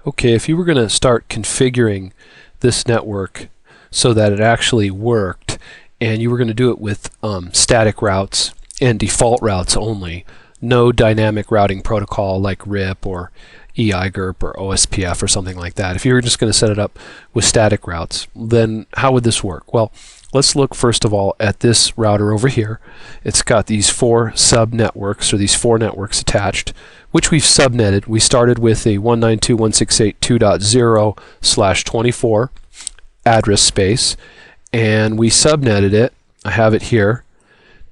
Okay, if you were going to start configuring this network so that it actually worked, and you were going to do it with static routes and default routes only, no dynamic routing protocol like RIP or EIGRP or OSPF or something like that. If you were just going to set it up with static routes, then how would this work? Well, let's look first of all at this router over here. It's got these 4 sub networks, or these 4 networks attached, which we've subnetted. We started with a 192.168.2.0/24 address space, and we subnetted it, I have it here,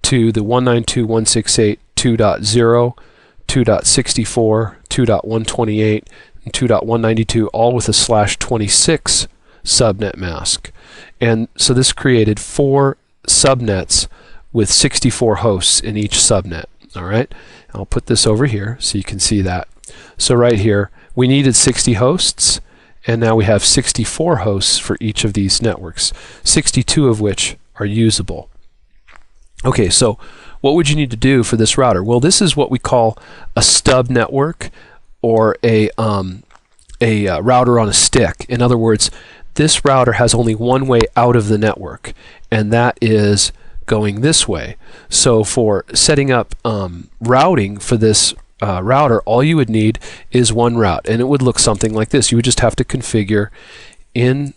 to the 192.168.2.0, 2.64, 2.128, and 2.192, all with a /26 subnet mask. And so this created 4 subnets with 64 hosts in each subnet. All right, I'll put this over here so you can see that. So right here, we needed 60 hosts, and now we have 64 hosts for each of these networks, 62 of which are usable. Okay, so what would you need to do for this router? Well, this is what we call a stub network, or a router on a stick. In other words, this router has only one way out of the network, and that is going this way. So for setting up routing for this router, all you would need is one route, and it would look something like this. You would just have to configure in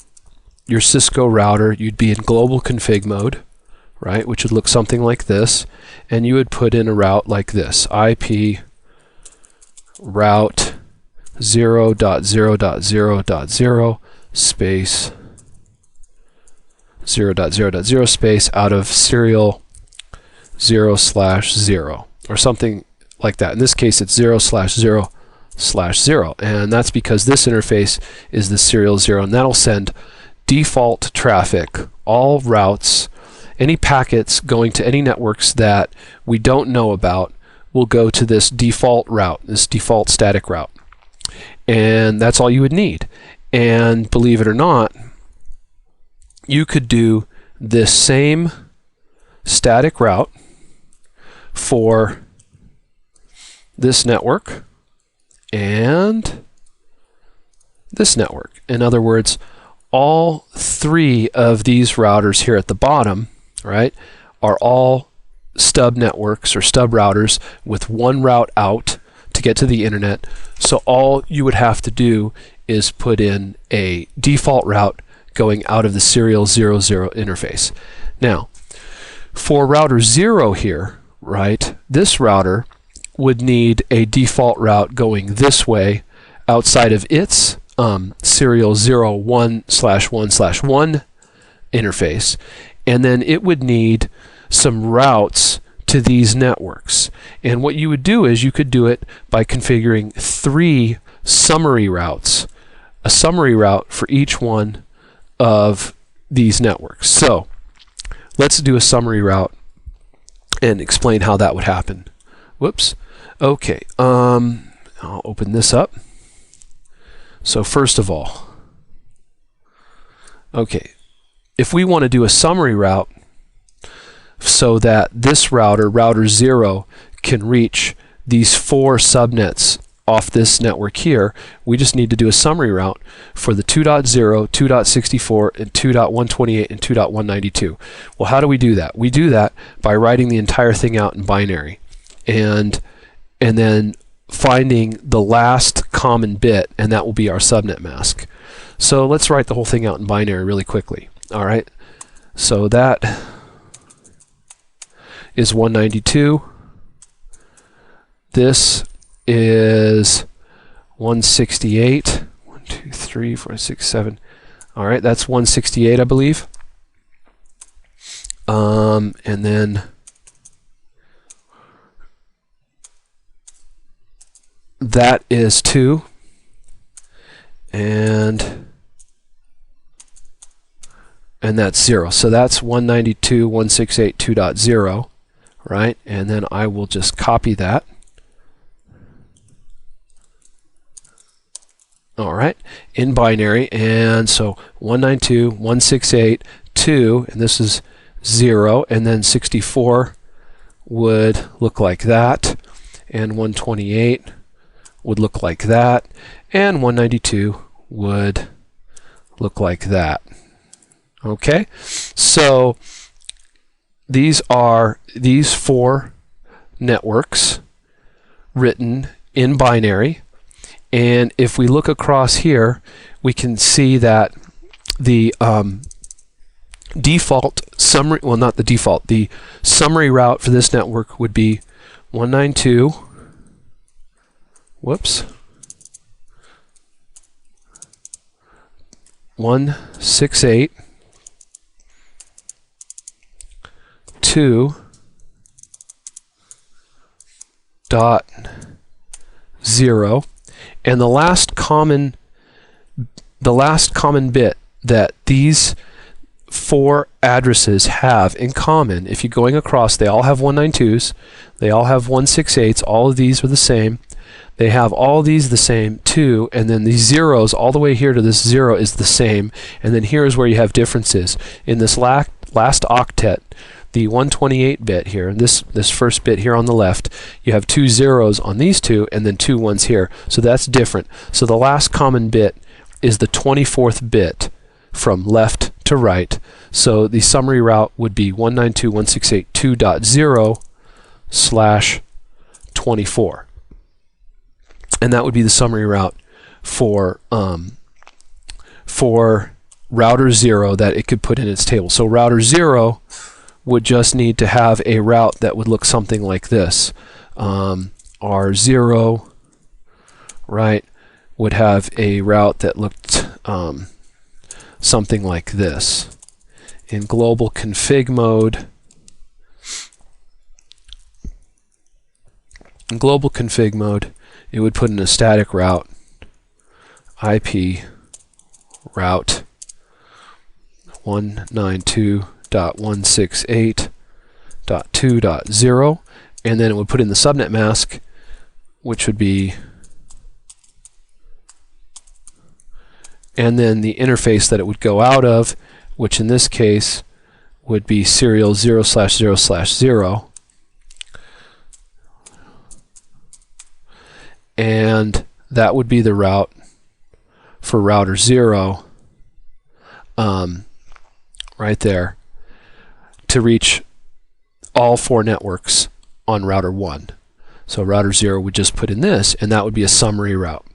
your Cisco router. You'd be in global config mode, right, which would look something like this, and you would put in a route like this: IP route 0.0.0.0 space 0.0.0 space out of serial 0/0, or something like that. In this case, it's 0/0/0, and that's because this interface is the serial 0, and that'll send default traffic, all routes, any packets going to any networks that we don't know about will go to this default route, this default static route. And that's all you would need. And believe it or not, you could do this same static route for this network and this network. In other words, all 3 of these routers here at the bottom, right, are all stub networks or stub routers with one route out to get to the internet. So all you would have to do is put in a default route going out of the serial 00 interface. Now, for router 0 here, right, this router would need a default route going this way outside of its serial 01/1/1 interface, and then it would need some routes to these networks. And what you would do is you could do it by configuring 3 summary routes, a summary route for each one of these networks. So let's do a summary route and explain how that would happen. Whoops. Okay, I'll open this up. So first of all, okay, if we want to do a summary route so that this router, router 0, can reach these 4 subnets off this network here, we just need to do a summary route for the 2.0, 2.64, and 2.128 and 2.192. Well, how do we do that? We do that by writing the entire thing out in binary, and then finding the last common bit, and that will be our subnet mask. So let's write the whole thing out in binary really quickly. All right, so that is 192. This is 168. 1, 2, 3, 4, 6, 7. All right, that's 168, I believe. And then that is 2. And that's 0. So that's 192.168.2.0, right? And then I will just copy that. All right, in binary, and so 192.168.2, and this is 0, and then 64 would look like that, and 128 would look like that, and 192 would look like that. Okay, so these are these 4 networks written in binary, and if we look across here, we can see that the default summary, well, not the default, the summary route for this network would be 192, whoops, 168, 2.0, and the last common bit that these 4 addresses have in common, if you're going across, they all have 192s, they all have 168s, all of these are the same, they have all these the same too, and then these zeros all the way here to this 0 is the same, and then here's where you have differences. In this last octet, the 128 bit here, this first bit here on the left, you have 2 zeros on these 2 and then 2 ones here, so that's different. So the last common bit is the 24th bit from left to right, so the summary route would be 192.168.2.0/24, and that would be the summary route for router 0 that it could put in its table. So router 0 would just need to have a route that would look something like this. R0, right, would have a route that looked something like this. In global config mode, it would put in a static route, IP route 192.168.2.0, and then it would put in the subnet mask, which would be, and then the interface that it would go out of, which in this case would be serial 0/0/0, and that would be the route for router 0 right there to reach all 4 networks on router 1. So router 0 would just put in this, and that would be a summary route.